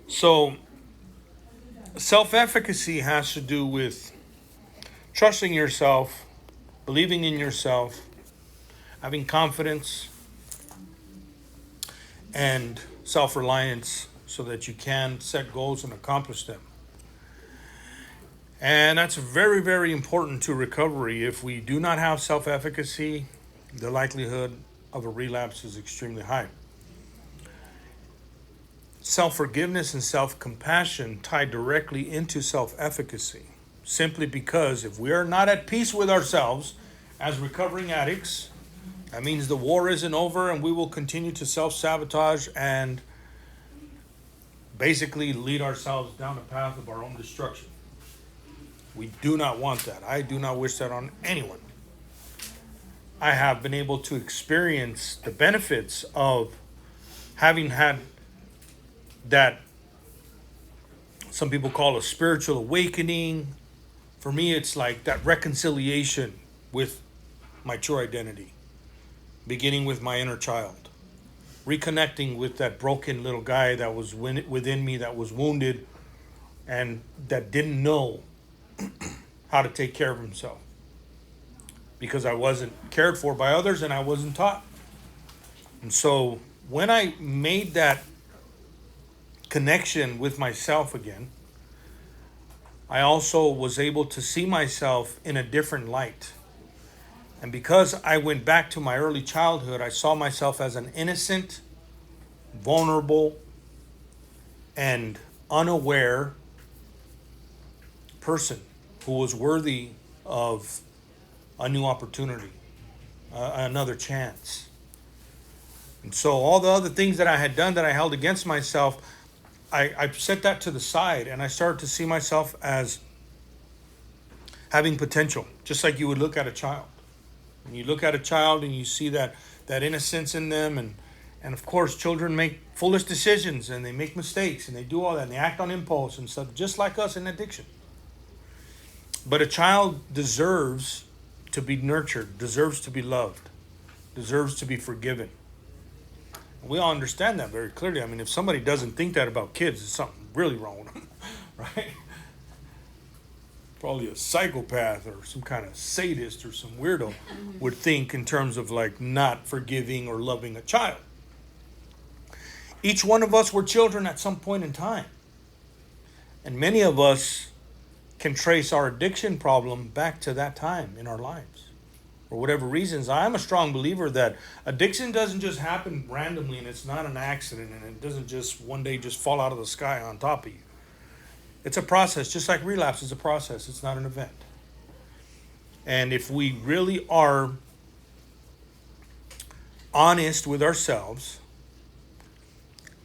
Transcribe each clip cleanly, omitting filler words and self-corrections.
So, self efficacy has to do with trusting yourself, believing in yourself, having confidence, and self reliance so that you can set goals and accomplish them. And that's very, very important to recovery. If we do not have self efficacy, the likelihood of a relapse is extremely high. Self forgiveness and self compassion tie directly into self efficacy, simply because if we are not at peace with ourselves as recovering addicts, that means the war isn't over and we will continue to self sabotage and basically lead ourselves down a path of our own destruction. We do not want that. I do not wish that on anyone. I have been able to experience the benefits of having had that some people call a spiritual awakening. For me, it's like that reconciliation with my true identity, beginning with my inner child, reconnecting with that broken little guy that was within me, that was wounded and that didn't know how to take care of himself because I wasn't cared for by others and I wasn't taught. And so when I made that connection with myself again, I also was able to see myself in a different light. And because I went back to my early childhood, I saw myself as an innocent, vulnerable, and unaware person who was worthy of a new opportunity, another chance. And so all the other things that I had done that I held against myself, I set that to the side and I started to see myself as having potential, just like you would look at a child. When you look at a child and you see that innocence in them, and of course children make foolish decisions and they make mistakes and they do all that and they act on impulse and stuff, just like us in addiction. But a child deserves to be nurtured, deserves to be loved, deserves to be forgiven. We all understand that very clearly. I mean, if somebody doesn't think that about kids, there's something really wrong with them, right? Probably a psychopath or some kind of sadist or some weirdo would think in terms of like not forgiving or loving a child. Each one of us were children at some point in time. And many of us can trace our addiction problem back to that time in our lives. For whatever reasons, I'm a strong believer that addiction doesn't just happen randomly and it's not an accident and it doesn't just one day just fall out of the sky on top of you. It's a process, just like relapse is a process. It's not an event. And if we really are honest with ourselves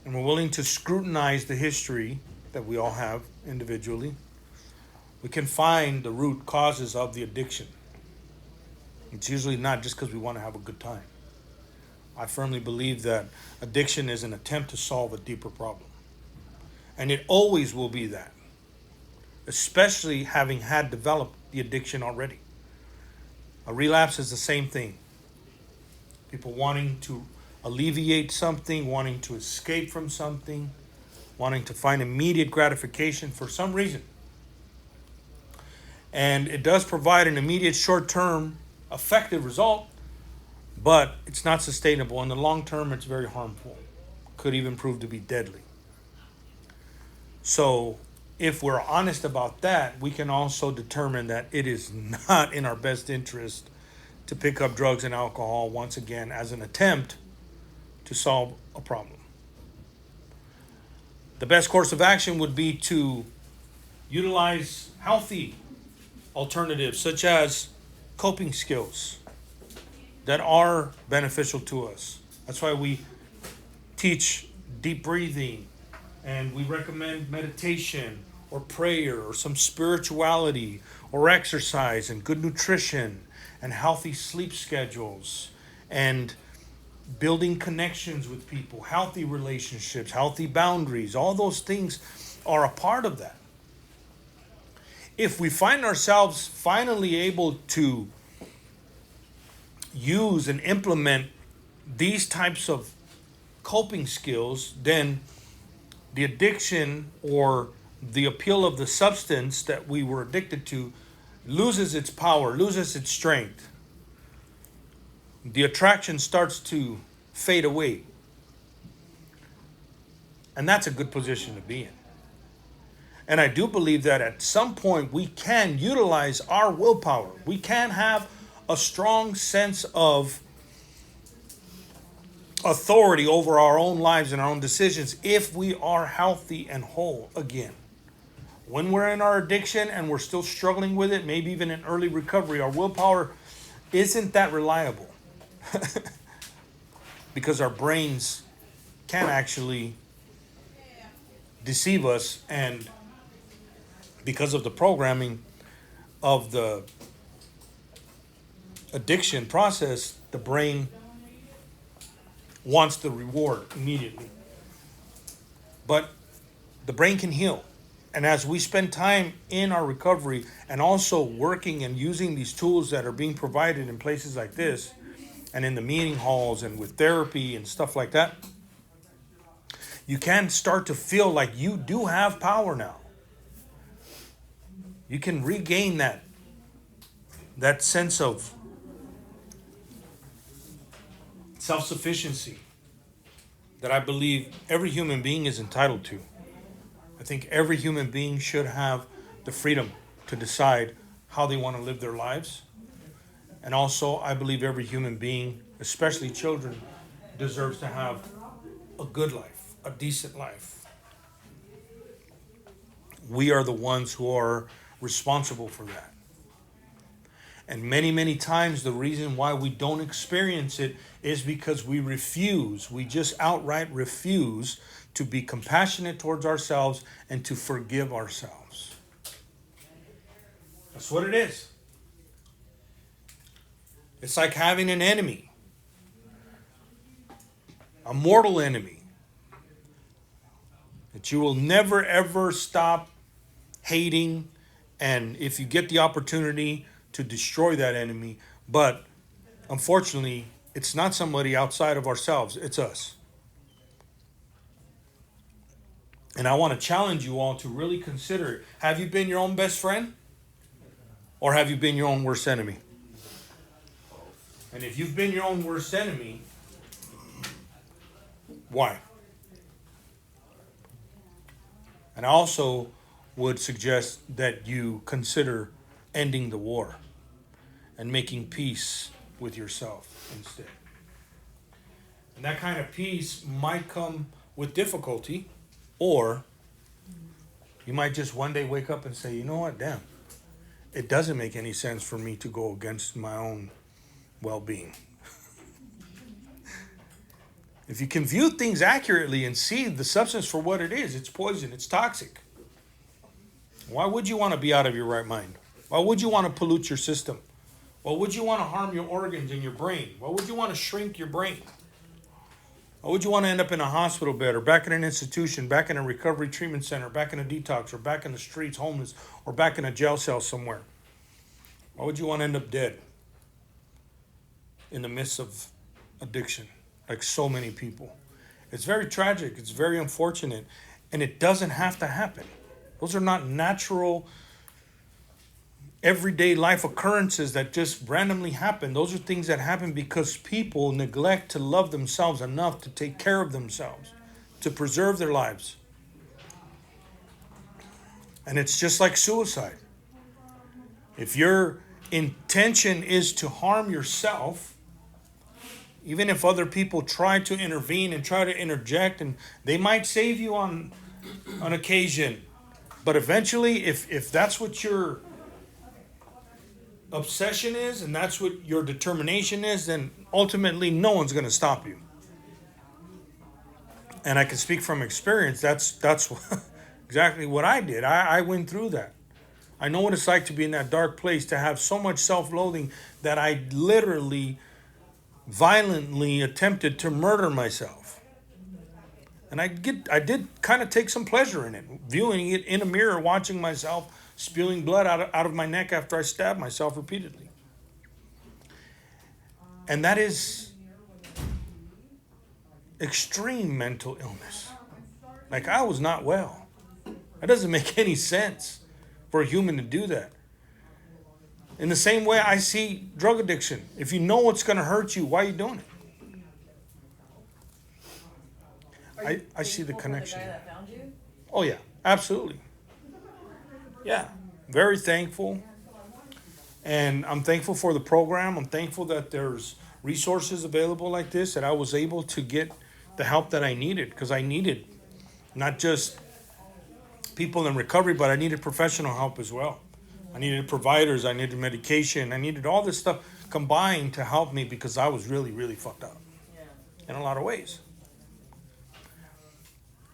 and we're willing to scrutinize the history that we all have individually, we can find the root causes of the addiction. It's usually not just because we want to have a good time. I firmly believe that addiction is an attempt to solve a deeper problem. And it always will be that, especially having had developed the addiction already. A relapse is the same thing. People wanting to alleviate something, wanting to escape from something, wanting to find immediate gratification for some reason. And it does provide an immediate short-term effective result, but it's not sustainable. In the long term, it's very harmful. Could even prove to be deadly. So if we're honest about that, we can also determine that it is not in our best interest to pick up drugs and alcohol once again as an attempt to solve a problem. The best course of action would be to utilize healthy alternatives such as coping skills that are beneficial to us. That's why we teach deep breathing and we recommend meditation or prayer or some spirituality or exercise and good nutrition and healthy sleep schedules and building connections with people, healthy relationships, healthy boundaries. All those things are a part of that. If we find ourselves finally able to use and implement these types of coping skills, then the addiction or the appeal of the substance that we were addicted to loses its power, loses its strength. The attraction starts to fade away. And that's a good position to be in. And I do believe that at some point we can utilize our willpower. We can have a strong sense of authority over our own lives and our own decisions if we are healthy and whole again. When we're in our addiction and we're still struggling with it, maybe even in early recovery, our willpower isn't that reliable because our brains can actually deceive us, and because of the programming of the addiction process, the brain wants the reward immediately. But the brain can heal. And as we spend time in our recovery and also working and using these tools that are being provided in places like this and in the meeting halls and with therapy and stuff like that, you can start to feel like you do have power now. You can regain that sense of self-sufficiency that I believe every human being is entitled to. I think every human being should have the freedom to decide how they want to live their lives. And also, I believe every human being, especially children, deserves to have a good life, a decent life. We are the ones who are responsible for that. And many, many times the reason why we don't experience it is because we just outright refuse to be compassionate towards ourselves and to forgive ourselves. That's what it is. It's like having an enemy, a mortal enemy, that you will never ever stop hating, and if you get the opportunity to destroy that enemy, but unfortunately, it's not somebody outside of ourselves, it's us. And I want to challenge you all to really consider it. Have you been your own best friend? Or have you been your own worst enemy? And if you've been your own worst enemy, why? And I also would suggest that you consider ending the war and making peace with yourself instead. And that kind of peace might come with difficulty, or you might just one day wake up and say, you know what, damn, it doesn't make any sense for me to go against my own well-being. If you can view things accurately and see the substance for what it is, it's poison, it's toxic. Why would you want to be out of your right mind? Why would you want to pollute your system? Why would you want to harm your organs and your brain? Why would you want to shrink your brain? Why would you want to end up in a hospital bed or back in an institution, back in a recovery treatment center, back in a detox, or back in the streets, homeless, or back in a jail cell somewhere? Why would you want to end up dead in the midst of addiction, like so many people? It's very tragic. It's very unfortunate. And it doesn't have to happen. Those are not natural, everyday life occurrences that just randomly happen. Those are things that happen because people neglect to love themselves enough to take care of themselves, to preserve their lives. And it's just like suicide. If your intention is to harm yourself, even if other people try to intervene and try to interject, and they might save you on occasion, but eventually, if that's what your obsession is and that's what your determination is, then ultimately no one's going to stop you. And I can speak from experience. That's exactly what I did. I went through that. I know what it's like to be in that dark place, to have so much self-loathing that I literally violently attempted to murder myself. And I did kind of take some pleasure in it, viewing it in a mirror, watching myself spewing blood out of my neck after I stabbed myself repeatedly. And that is extreme mental illness. Like I was not well. That doesn't make any sense for a human to do that. In the same way I see drug addiction. If you know what's going to hurt you, why are you doing it? I see the connection. The guy that found you? Oh yeah, absolutely. Yeah, very thankful. And I'm thankful for the program. I'm thankful that there's resources available like this, that I was able to get the help that I needed, because I needed not just people in recovery, but I needed professional help as well. I needed providers, I needed medication, I needed all this stuff combined to help me, because I was really, really fucked up in a lot of ways.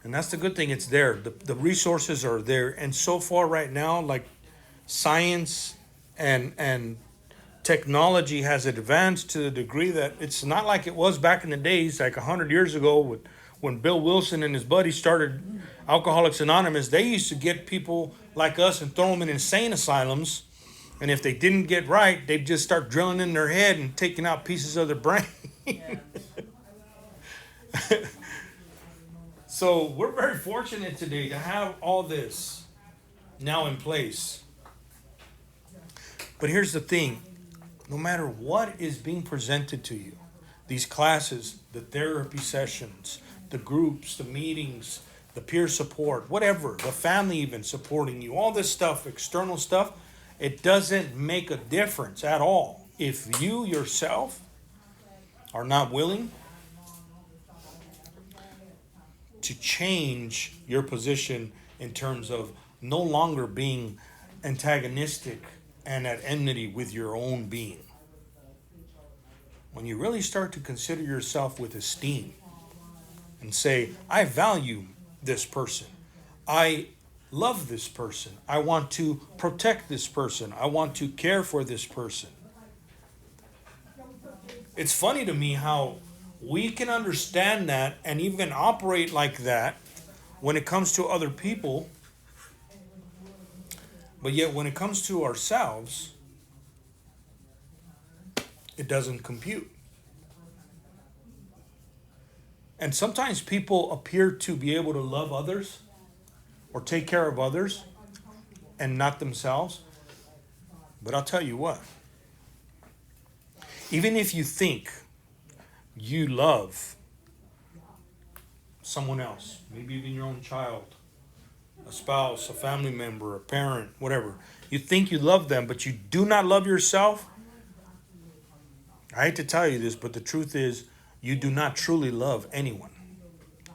And that's the good thing, it's there. The resources are there. And so far right now, like science and technology has advanced to the degree that it's not like it was back in the days, like 100 years ago when Bill Wilson and his buddies started Alcoholics Anonymous. They used to get people like us and throw them in insane asylums. And if they didn't get right, they'd just start drilling in their head and taking out pieces of their brain. Yeah. So we're very fortunate today to have all this now in place. But here's the thing, no matter what is being presented to you, these classes, the therapy sessions, the groups, the meetings, the peer support, whatever, the family even supporting you, all this stuff, external stuff, it doesn't make a difference at all if you yourself are not willing to change your position in terms of no longer being antagonistic and at enmity with your own being. When you really start to consider yourself with esteem and say, I value this person, I love this person, I want to protect this person, I want to care for this person. It's funny to me how we can understand that and even operate like that when it comes to other people, but yet when it comes to ourselves, it doesn't compute. And sometimes people appear to be able to love others or take care of others and not themselves. But I'll tell you what, even if you think you love someone else, maybe even your own child, a spouse, a family member, a parent, whatever, you think you love them, but you do not love yourself, I hate to tell you this, but the truth is, you do not truly love anyone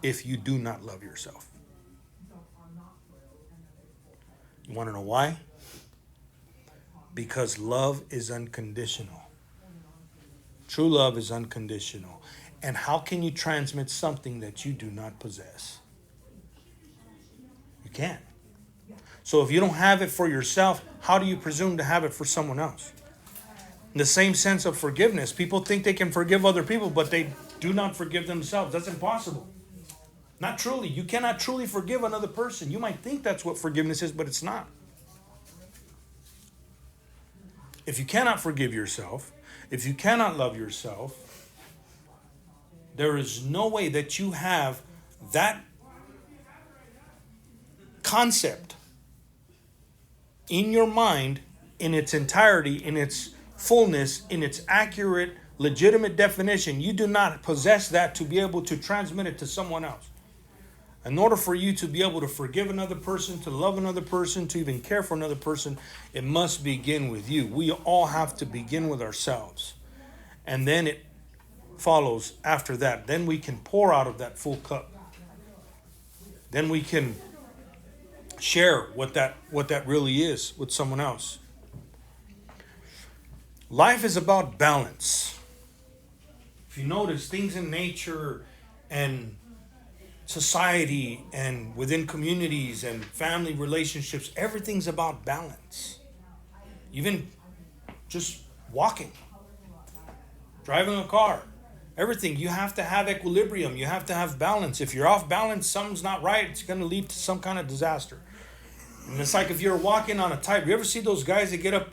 if you do not love yourself. You want to know why? Because love is unconditional. True love is unconditional. And how can you transmit something that you do not possess? You can't. So if you don't have it for yourself, how do you presume to have it for someone else? In the same sense of forgiveness, people think they can forgive other people, but they do not forgive themselves. That's impossible. Not truly. You cannot truly forgive another person. You might think that's what forgiveness is, but it's not. If you cannot forgive yourself, if you cannot love yourself, there is no way that you have that concept in your mind in its entirety, in its fullness, in its accurate, legitimate definition. You do not possess that to be able to transmit it to someone else. In order for you to be able to forgive another person, to love another person, to even care for another person, it must begin with you. We all have to begin with ourselves. And then it follows after that. Then we can pour out of that full cup. Then we can share what that really is with someone else. Life is about balance. If you notice, things in nature and society and within communities and family relationships, everything's about balance. Even just walking, driving a car, everything, you have to have equilibrium. You have to have balance. If you're off balance, something's not right. It's going to lead to some kind of disaster. And it's like if you're walking on a tightrope. You ever see those guys that get up,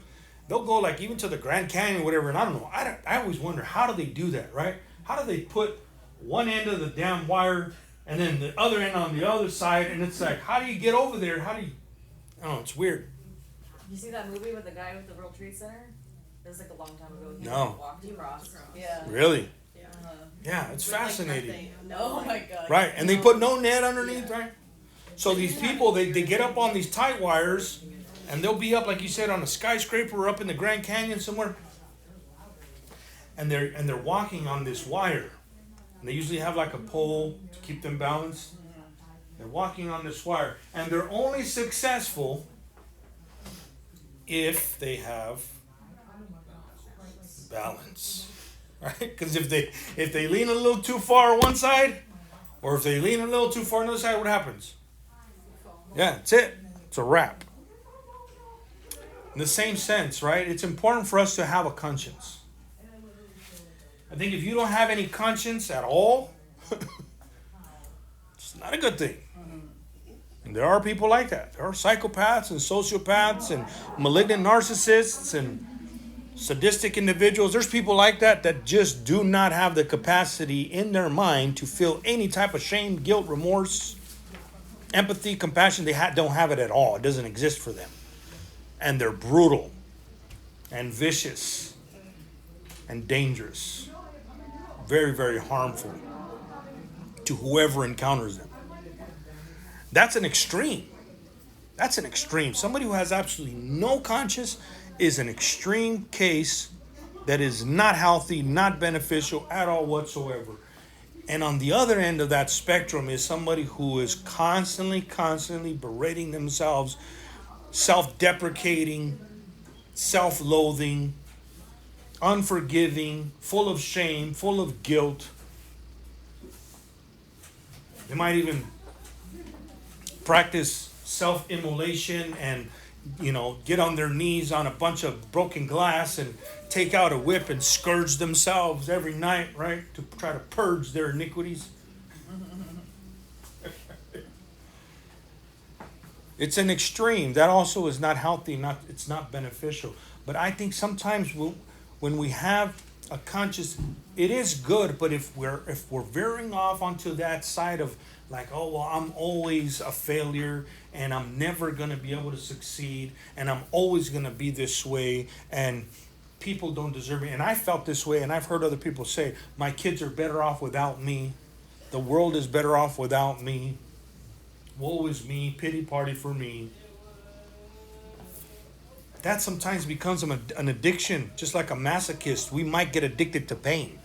they'll go like even to the Grand Canyon or whatever, and I don't know. I always wonder, how do they do that, right? How do they put one end of the damn wire and then the other end on the other side, and it's like, how do you get over there? How do you? I don't know. It's weird. You see that movie with the guy with the World Trade Center? It was like a long time ago. He No. walked across. Yeah. Really? Uh-huh. Yeah, it's fascinating. Oh my God. Right, and they put no net underneath, right? So these people, they get up on these tight wires, and they'll be up, like you said, on a skyscraper or up in the Grand Canyon somewhere, and they're walking on this wire, and they usually have like a pole to keep them balanced. They're walking on this wire, and they're only successful if they have balance, right? Because if they lean a little too far one side, or if they lean a little too far on the other side, what happens? Yeah, that's it. It's a wrap. In the same sense, right? It's important for us to have a conscience. I think if you don't have any conscience at all, it's not a good thing. And there are people like that. There are psychopaths and sociopaths and malignant narcissists and sadistic individuals. There's people like that just do not have the capacity in their mind to feel any type of shame, guilt, remorse, empathy, compassion. They don't have it at all. It doesn't exist for them. And they're brutal and vicious and dangerous. Very, very harmful to whoever encounters them. That's an extreme. That's an extreme. Somebody who has absolutely no conscience is an extreme case that is not healthy, not beneficial at all whatsoever. And on the other end of that spectrum is somebody who is constantly berating themselves, self-deprecating, self-loathing, unforgiving, full of shame, full of guilt. They might even practice self-immolation and, get on their knees on a bunch of broken glass and take out a whip and scourge themselves every night, right? To try to purge their iniquities. It's an extreme. That also is not healthy, it's not beneficial. But I think sometimes when we have a conscious, it is good, but if we're veering off onto that side of like, oh, well, I'm always a failure and I'm never going to be able to succeed and I'm always going to be this way and people don't deserve me. And I felt this way, and I've heard other people say, my kids are better off without me. The world is better off without me. Woe is me, pity party for me. That sometimes becomes an addiction, just like a masochist. We might get addicted to pain.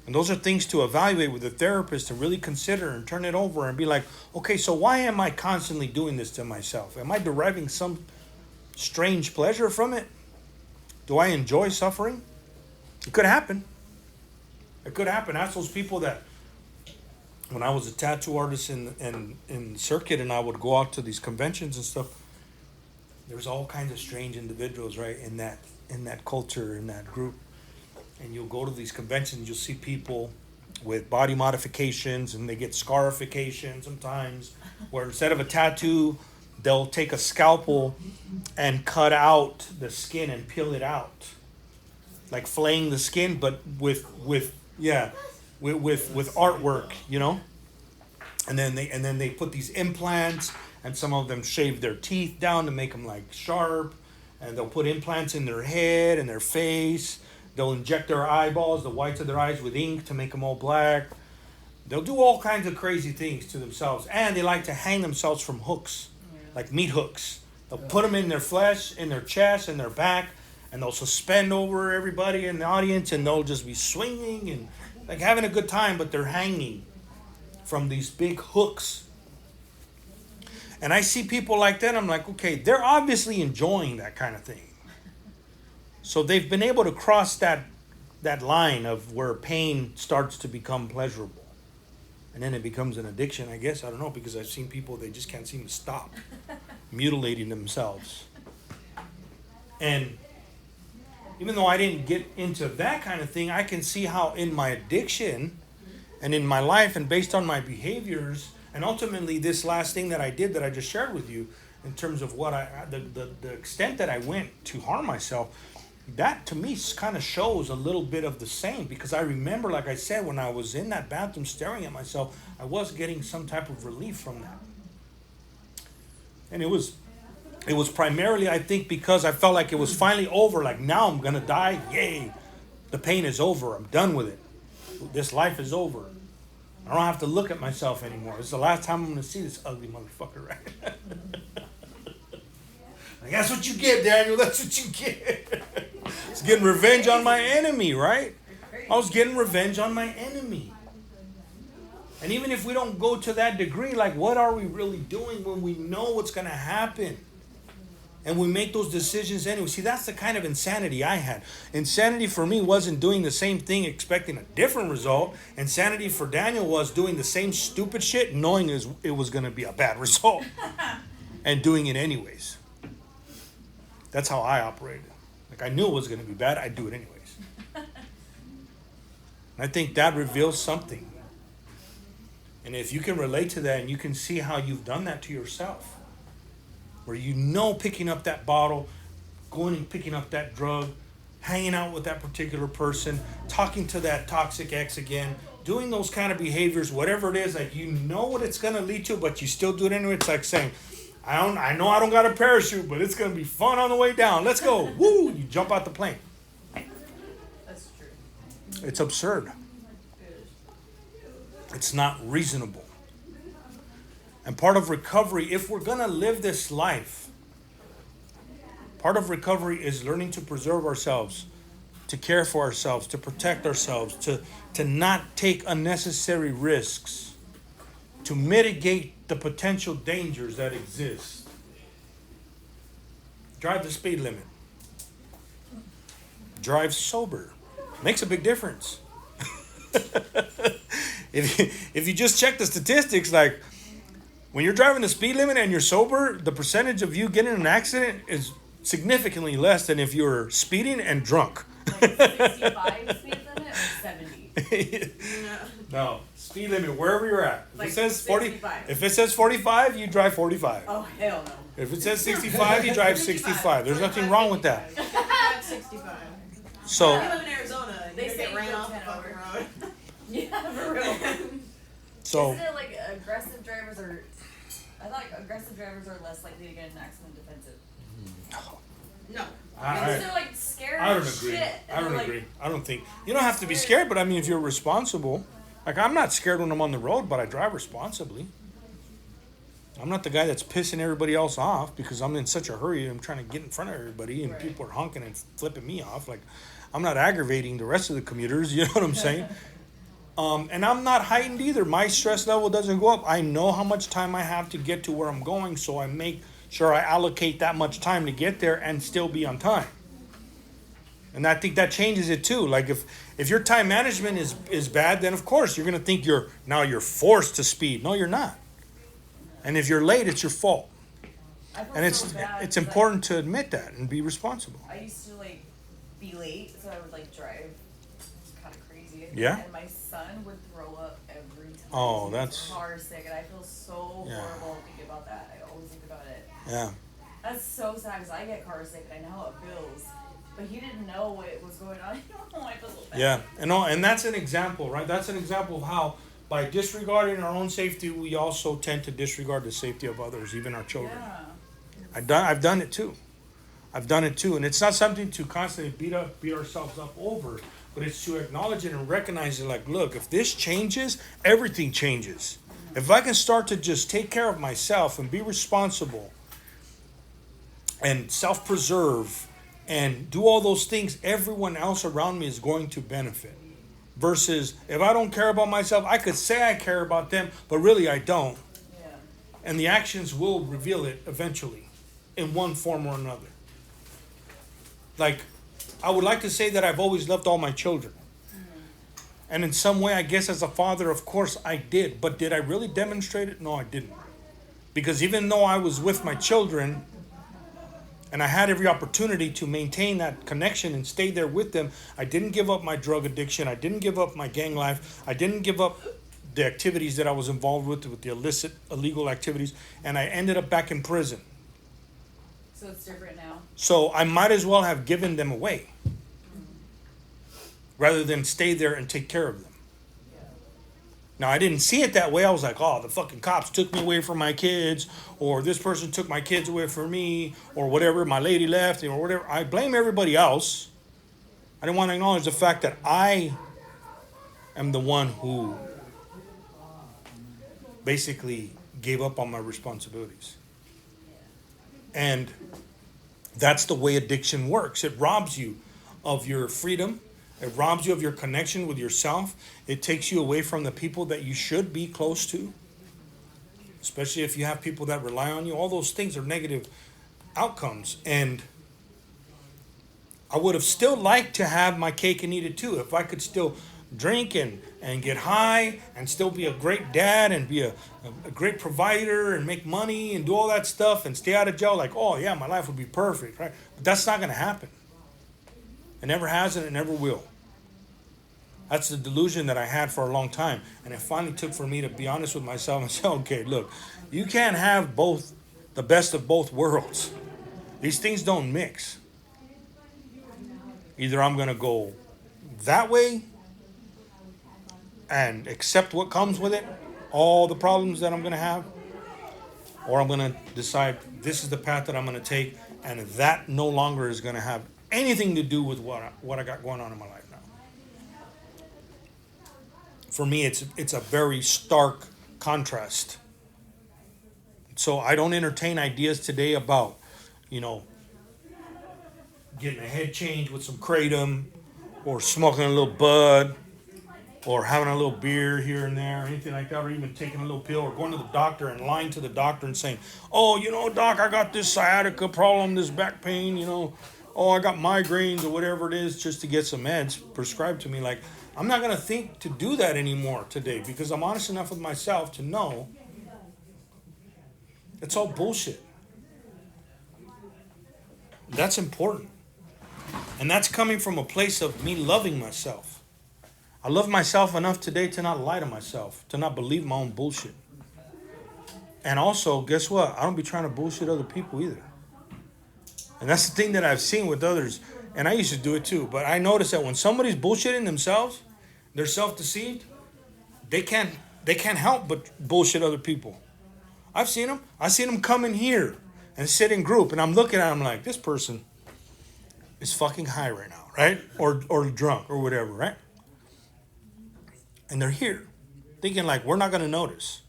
And those are things to evaluate with a therapist and really consider and turn it over and be like, okay, so why am I constantly doing this to myself? Am I deriving some strange pleasure from it? Do I enjoy suffering? It could happen. It could happen. Ask those people that, when I was a tattoo artist in circuit and I would go out to these conventions and stuff, there was all kinds of strange individuals, right, in that culture, in that group. And you'll go to these conventions, you'll see people with body modifications, and they get scarification sometimes, where instead of a tattoo, they'll take a scalpel and cut out the skin and peel it out, like flaying the skin, but with artwork, And then they put these implants, and some of them shave their teeth down to make them like sharp, and they'll put implants in their head and their face. They'll inject their eyeballs, the whites of their eyes, with ink to make them all black. They'll do all kinds of crazy things to themselves. And they like to hang themselves from hooks, like meat hooks. They'll put them in their flesh, in their chest, in their back, and they'll suspend over everybody in the audience, and they'll just be swinging and like having a good time, but they're hanging from these big hooks. And I see people like that, I'm like, okay, they're obviously enjoying that kind of thing. So they've been able to cross that line of where pain starts to become pleasurable. And then it becomes an addiction, I guess. I don't know, because I've seen people, they just can't seem to stop mutilating themselves. And even though I didn't get into that kind of thing, I can see how in my addiction and in my life and based on my behaviors, and ultimately this last thing that I did that I just shared with you in terms of what the extent that I went to harm myself, that to me kind of shows a little bit of the same, because I remember, like I said, when I was in that bathroom staring at myself, I was getting some type of relief from that. And it was primarily, I think, because I felt like it was finally over. Like, now I'm gonna die. Yay, the pain is over. I'm done with it. This life is over. I don't have to look at myself anymore. It's the last time I'm gonna see this ugly motherfucker, right? Like, that's what you get, Daniel. That's what you get. It's getting revenge on my enemy, right? I was getting revenge on my enemy. And even if we don't go to that degree, like, what are we really doing when we know what's going to happen? And we make those decisions anyway. See, that's the kind of insanity I had. Insanity for me wasn't doing the same thing expecting a different result. Insanity for Daniel was doing the same stupid shit knowing it was going to be a bad result. And doing it anyways. That's how I operated. Like, I knew it was going to be bad. I'd do it anyways. And I think that reveals something. And if you can relate to that and you can see how you've done that to yourself, where you know picking up that bottle, going and picking up that drug, hanging out with that particular person, talking to that toxic ex again, doing those kind of behaviors, whatever it is, like, you know what it's going to lead to, but you still do it anyway. It's like saying, I know I don't got a parachute, but it's going to be fun on the way down. Let's go. Woo! You jump out the plane. That's true. It's absurd. It's not reasonable. And part of recovery, if we're going to live this life, part of recovery is learning to preserve ourselves, to care for ourselves, to protect ourselves, to not take unnecessary risks, to mitigate the potential dangers that exist. Drive the speed limit. Drive sober. Makes a big difference. If you just check the statistics, like, when you're driving the speed limit and you're sober, the percentage of you getting in an accident is significantly less than if you're speeding and drunk. Like 65 speed limit or 70? No, speed limit wherever you're at. If Like it says 40, 65. if it says 45, you drive 45. Oh, hell no. If it says 65, you drive 65. There's nothing wrong with that. 65. So, I live in Arizona. And They you say get you ran go off the 10 fucking over. road. Yeah, for real. so Isn't it like aggressive drivers are... I thought aggressive drivers are less likely to get in an accident defensive. No. Because they're like scared I don't as agree. shit. I and don't they're like, agree. I don't think you don't have to be scared, but I mean, if you're responsible, like, I'm not scared when I'm on the road, but I drive responsibly. I'm not the guy that's pissing everybody else off because I'm in such a hurry. I'm trying to get in front of everybody, and Right. people are honking and flipping me off. Like, I'm not aggravating the rest of the commuters. You know what I'm saying? And I'm not heightened either. My stress level doesn't go up. I know how much time I have to get to where I'm going, so I make sure I allocate that much time to get there and still be on time. And I think that changes it too. Like, if your time management is bad, then of course you're gonna think you're forced to speed. No, you're not. And if you're late, it's your fault. I feel And so bad it's 'cause important to admit that and be responsible. I used to like be late, so I would like drive kind of crazy. Yeah? And my son would throw up every time. Oh, he was that's- car sick, and I feel so Yeah. horrible thinking about that. I always think about it. Yeah. That's so sad because I get car sick and I know how it feels. But he didn't know what was going on. I feel so bad. Yeah. And that's an example, right? That's an example of how, by disregarding our own safety, we also tend to disregard the safety of others, even our children. Yeah. I've done it too. I've done it too. And it's not something to constantly beat ourselves up over, but it's to acknowledge it and recognize it, like, look, if this changes, everything changes. If I can start to just take care of myself and be responsible and self-preserve and do all those things, everyone else around me is going to benefit. Versus, if I don't care about myself, I could say I care about them, but really I don't. Yeah. And the actions will reveal it eventually, in one form or another. Like, I would like to say that I've always loved all my children. And in some way, I guess as a father, of course I did. But did I really demonstrate it? No, I didn't. Because even though I was with my children, and I had every opportunity to maintain that connection and stay there with them, I didn't give up my drug addiction. I didn't give up my gang life. I didn't give up the activities that I was involved with the illicit, illegal activities. And I ended up back in prison. So it's different now. So I might as well have given them away rather than stay there and take care of them. Now, I didn't see it that way. I was like, oh, the fucking cops took me away from my kids, or this person took my kids away from me, or whatever, my lady left, or whatever. I blame everybody else. I didn't want to acknowledge the fact that I am the one who basically gave up on my responsibilities. And that's the way addiction works. It robs you of your freedom. It robs you of your connection with yourself. It takes you away from the people that you should be close to, especially if you have people that rely on you. All those things are negative outcomes. And I would have still liked to have my cake and eat it too. If I could still drink and get high and still be a great dad and be a great provider and make money and do all that stuff and stay out of jail, like, oh yeah, my life would be perfect, right? But that's not going to happen. It never has and it never will. That's the delusion that I had for a long time. And it finally took for me to be honest with myself and say, okay, look, you can't have both, the best of both worlds. These things don't mix. Either I'm going to go that way and accept what comes with it, all the problems that I'm going to have, or I'm going to decide this is the path that I'm going to take, and that no longer is going to have anything to do with what I got going on in my life now. For me, it's a very stark contrast. So I don't entertain ideas today about, getting a head change with some kratom, or smoking a little bud, or having a little beer here and there, or anything like that, or even taking a little pill, or going to the doctor and lying to the doctor and saying, oh, doc, I got this sciatica problem, this back pain, oh, I got migraines or whatever it is, just to get some meds prescribed to me. Like, I'm not going to think to do that anymore today, because I'm honest enough with myself to know it's all bullshit. That's important. And that's coming from a place of me loving myself. I love myself enough today to not lie to myself, to not believe my own bullshit. And also, guess what? I don't be trying to bullshit other people either. And that's the thing that I've seen with others. And I used to do it too. But I noticed that when somebody's bullshitting themselves, they're self-deceived, they can't help but bullshit other people. I've seen them. I've seen them come in here and sit in group. And I'm looking at them like, this person is fucking high right now, right? Or drunk or whatever, right? And they're here thinking like, we're not going to notice.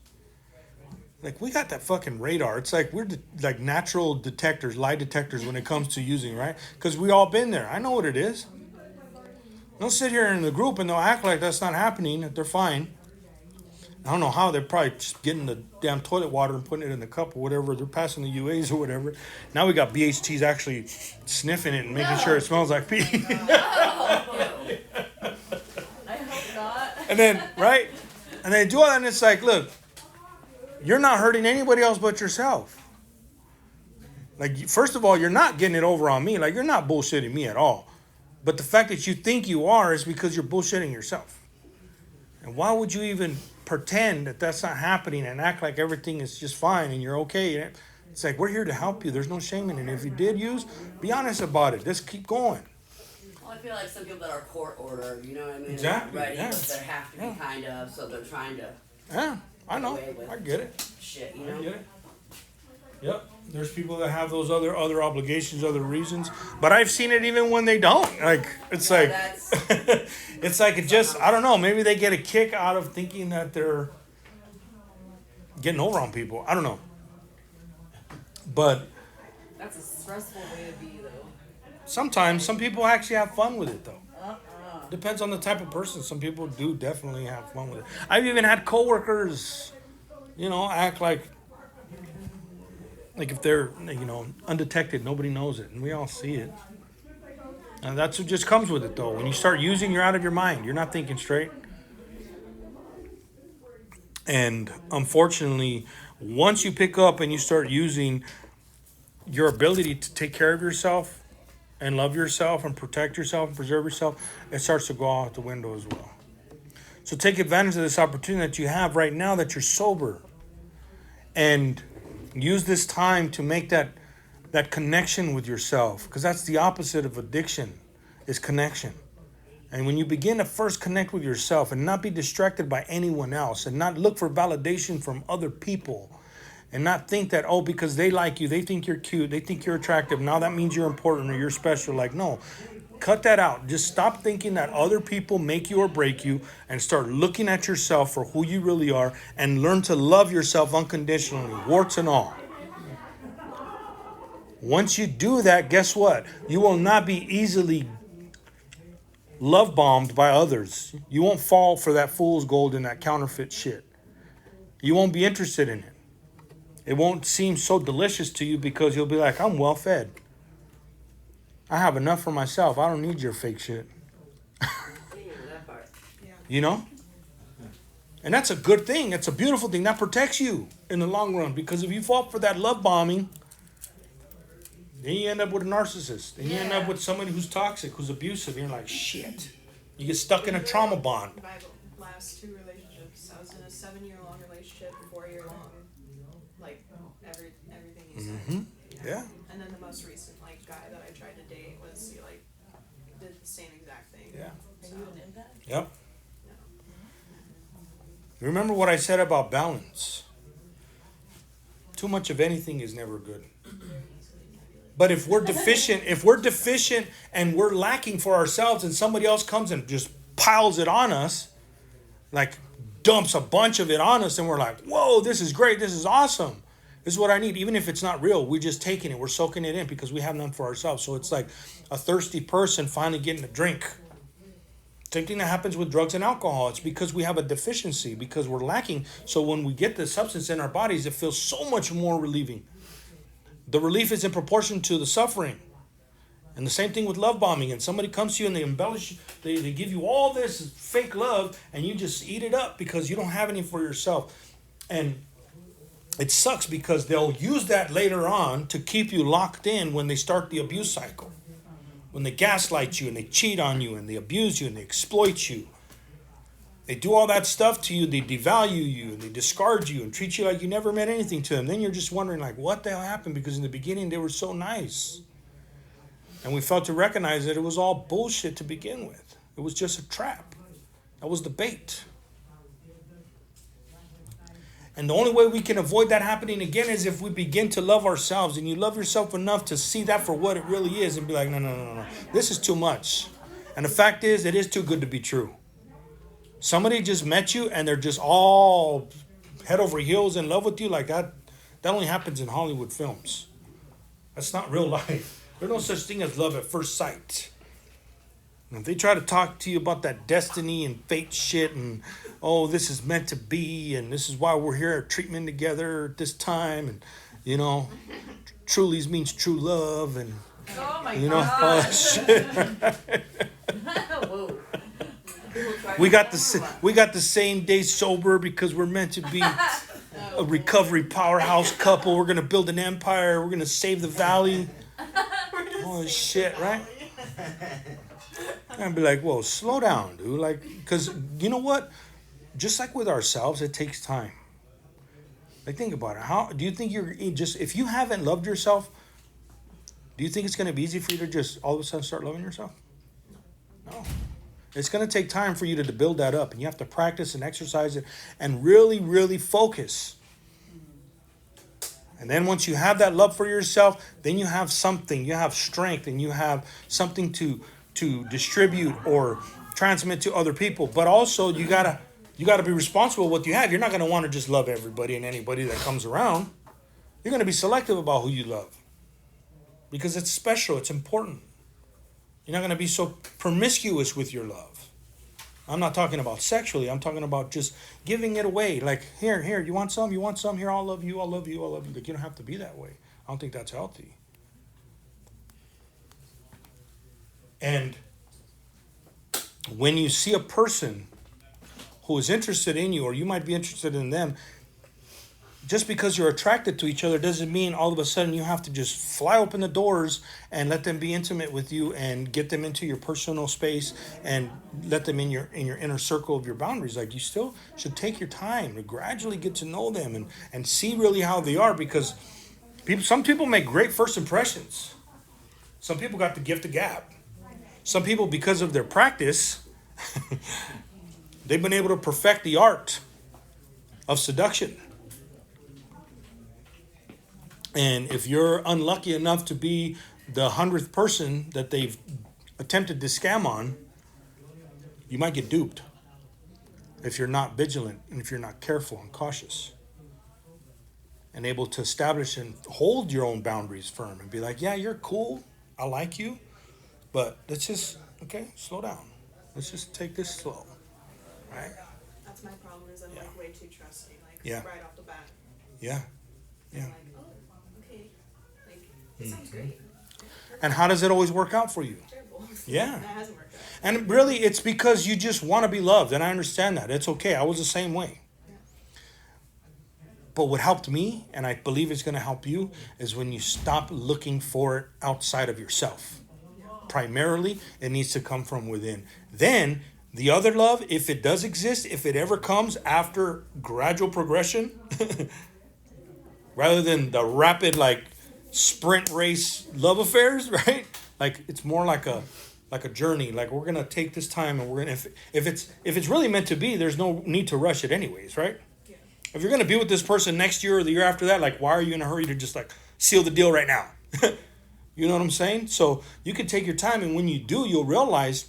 Like, we got that fucking radar. It's like we're like natural detectors, lie detectors when it comes to using, right? Because we all been there. I know what it is. They'll sit here in the group and they'll act like that's not happening, that they're fine. I don't know how. They're probably just getting the damn toilet water and putting it in the cup or whatever. They're passing the UAs or whatever. Now we got BHTs actually sniffing it and making sure it smells like pee. I hope not. And then, right? And they do all that, and it's like, look, you're not hurting anybody else but yourself. Like, first of all, you're not getting it over on me. Like, you're not bullshitting me at all. But the fact that you think you are is because you're bullshitting yourself. And why would you even pretend that that's not happening and act like everything is just fine and you're okay? It's like, we're here to help you. There's no shame in it. If you did use, be honest about it. Just keep going. Well, I feel like some people that are court order, you know what I mean? Exactly, Ready, yeah. but they have to be kind of, so they're trying to Yeah, I know. away with I get it. shit, you I know? get it. Yep. There's people that have those other obligations, other reasons. But I've seen it even when they don't. Like, it's Yeah, like that's- it's like it just, I don't know, maybe they get a kick out of thinking that they're getting over on people. I don't know. But That's a stressful way to be, though. sometimes some people actually have fun with it though. Depends on the type of person. Some people do definitely have fun with it. I've even had coworkers, act like if they're, undetected, nobody knows it, and we all see it. And that's what just comes with it, though. When you start using, you're out of your mind. You're not thinking straight. And unfortunately, once you pick up and you start using, your ability to take care of yourself and love yourself and protect yourself and preserve yourself, it starts to go out the window as well. So take advantage of this opportunity that you have right now that you're sober, and use this time to make that that connection with yourself, because that's the opposite of addiction, is connection. And when you begin to first connect with yourself and not be distracted by anyone else and not look for validation from other people and not think that, oh, because they like you, they think you're cute, they think you're attractive, now that means you're important or you're special. Like, no, cut that out. Just stop thinking that other people make you or break you and start looking at yourself for who you really are and learn to love yourself unconditionally, warts and all. Once you do that, guess what? You will not be easily love bombed by others. You won't fall for that fool's gold and that counterfeit shit. You won't be interested in it. It won't seem so delicious to you because you'll be like, I'm well fed. I have enough for myself. I don't need your fake shit. Yeah, that part. You know? And that's a good thing. It's a beautiful thing. That protects you in the long run. Because if you fall for that love bombing, then you end up with a narcissist. And you end up with somebody who's toxic, who's abusive. And you're like, shit. You get stuck in a trauma bond. My last 2 relationships, I was in a 7-year-long relationship, 4-year-long, like everything you said. Mm-hmm. Yeah. And then the most recent guy that I tried to date was he did the same exact thing. Yeah. So, Are you an impact? Yep. no. Remember what I said about balance. Too much of anything is never good. But if we're deficient and we're lacking for ourselves and somebody else comes and just piles it on us, like dumps a bunch of it on us, and we're like, whoa, this is great, this is awesome. This is what I need. Even if it's not real, we're just taking it, we're soaking it in because we have none for ourselves. So it's like a thirsty person finally getting a drink. Same thing that happens with drugs and alcohol. It's because we have a deficiency, because we're lacking. So when we get the substance in our bodies, it feels so much more relieving. The relief is in proportion to the suffering. And the same thing with love bombing. And somebody comes to you and they embellish, they give you all this fake love and you just eat it up because you don't have any for yourself. And it sucks because they'll use that later on to keep you locked in when they start the abuse cycle. When they gaslight you and they cheat on you and they abuse you and they exploit you. They do all that stuff to you, they devalue you, and they discard you and treat you like you never meant anything to them. Then you're just wondering, like, what the hell happened? Because in the beginning, they were so nice. And we failed to recognize that it was all bullshit to begin with. It was just a trap. That was the bait. And the only way we can avoid that happening again is if we begin to love ourselves. And you love yourself enough to see that for what it really is and be like, no. This is too much. And the fact is, it is too good to be true. Somebody just met you and they're just all head over heels in love with you like that. That only happens in Hollywood films. That's not real life. There's no such thing as love at first sight. And if they try to talk to you about that destiny and fate shit and, oh, this is meant to be and this is why we're here at treatment together at this time and, you know, trulies means true love and, Oh my you know, all god. that shit. Whoa. We got the same day sober because we're meant to be a recovery powerhouse couple. We're gonna build an empire. We're gonna save the valley. Oh shit, right? And be like, whoa, slow down, dude. Like, because you know what? Just like with ourselves, it takes time. Like, think about it. How do you think if you haven't loved yourself, do you think it's gonna be easy for you to just all of a sudden start loving yourself? No. It's going to take time for you to build that up. And you have to practice and exercise it and really, really focus. And then once you have that love for yourself, then you have something. You have strength and you have something to distribute or transmit to other people. But also you gotta be responsible with what you have. You're not going to want to just love everybody and anybody that comes around. You're going to be selective about who you love. Because it's special. It's important. You're not going to be so promiscuous with your love. I'm not talking about sexually. I'm talking about just giving it away. Like, here, you want some? You want some? Here, I'll love you. Like, you don't have to be that way. I don't think that's healthy. And when you see a person who is interested in you, or you might be interested in them, just because you're attracted to each other doesn't mean all of a sudden you have to just fly open the doors and let them be intimate with you and get them into your personal space and let them in your inner circle of your boundaries. Like, you still should take your time to gradually get to know them and see really how they are, because Some people make great first impressions. Some people got the gift of gab. Some people, because of their practice, they've been able to perfect the art of seduction. And if you're unlucky enough to be the 100th person that they've attempted to scam on, you might get duped if you're not vigilant and if you're not careful and cautious and able to establish and hold your own boundaries firm and be like, yeah, you're cool. I like you. But let's just, slow down. Let's just take this slow. Right? That's my problem is I'm like way too trusting, Yeah. right off the bat. Yeah. Yeah. I'm like, oh, okay. Like, it sounds great. And how does it always work out for you? Terrible. Yeah. That hasn't worked out. And really, it's because you just want to be loved. And I understand that. It's okay. I was the same way. But what helped me, and I believe it's going to help you, is when you stop looking for it outside of yourself. Primarily, it needs to come from within. Then, the other love, if it does exist, if it ever comes after gradual progression, rather than the rapid, sprint race love affairs, right? Like, it's more like a journey. Like, we're going to take this time, and we're going to, if it's really meant to be, there's no need to rush it anyways, right? If you're going to be with this person next year or the year after that, why are you in a hurry to just seal the deal right now? You know what I'm saying? So you can take your time, and when you do, you'll realize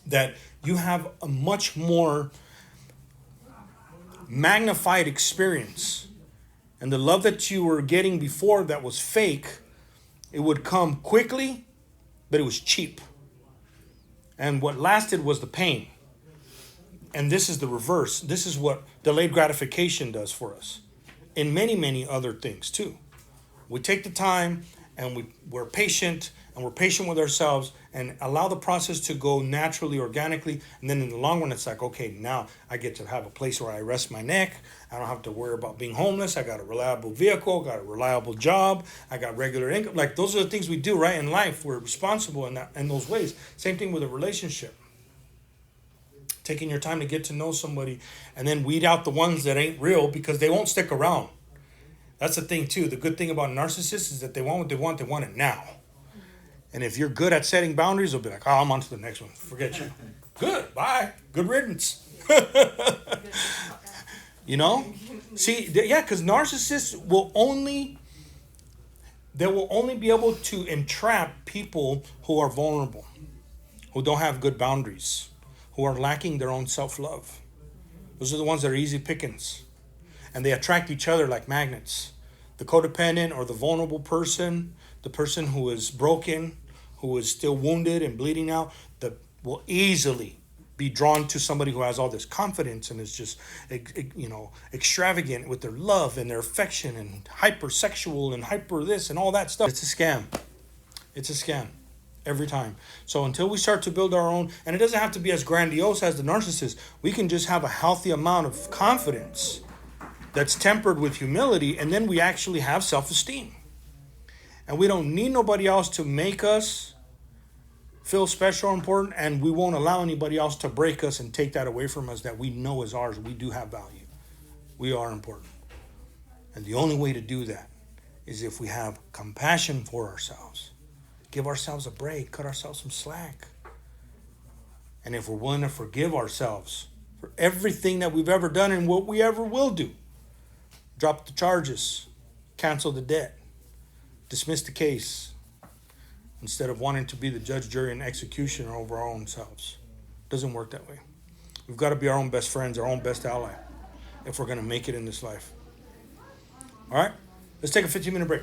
that you have a much more magnified experience. And the love that you were getting before that was fake, it would come quickly, but it was cheap. And what lasted was the pain. And this is the reverse. This is what delayed gratification does for us in many, many other things too. We take the time and we're patient and we're patient with ourselves and allow the process to go naturally, organically. And then in the long run, it's like, okay, now I get to have a place where I rest my neck. I don't have to worry about being homeless. I got a reliable vehicle, got a reliable job. I got regular income. Those are the things we do, right, in life. We're responsible in those ways. Same thing with a relationship. Taking your time to get to know somebody and then weed out the ones that ain't real because they won't stick around. That's the thing too. The good thing about narcissists is that they want what they want it now. And if you're good at setting boundaries, they'll be like, oh, I'm on to the next one. Forget you. Good. Bye. Good riddance. You know? See, because narcissists will only be able to entrap people who are vulnerable, who don't have good boundaries, who are lacking their own self-love. Those are the ones that are easy pickings. And they attract each other like magnets. The codependent or the vulnerable person, the person who is broken, who is still wounded and bleeding out, that will easily be drawn to somebody who has all this confidence and is just, extravagant with their love and their affection and hypersexual and hyper this and all that stuff. It's a scam. It's a scam. Every time. So until we start to build our own, and it doesn't have to be as grandiose as the narcissist, we can just have a healthy amount of confidence that's tempered with humility, and then we actually have self-esteem. And we don't need nobody else to make us feel special or important, and we won't allow anybody else to break us and take that away from us that we know is ours. We do have value. We are important. And the only way to do that is if we have compassion for ourselves. Give ourselves a break, cut ourselves some slack. And if we're willing to forgive ourselves for everything that we've ever done and what we ever will do, drop the charges, cancel the debt, dismiss the case, instead of wanting to be the judge, jury, and executioner over our own selves. It doesn't work that way. We've got to be our own best friends, our own best ally, if we're going to make it in this life. All right, let's take a 15-minute break.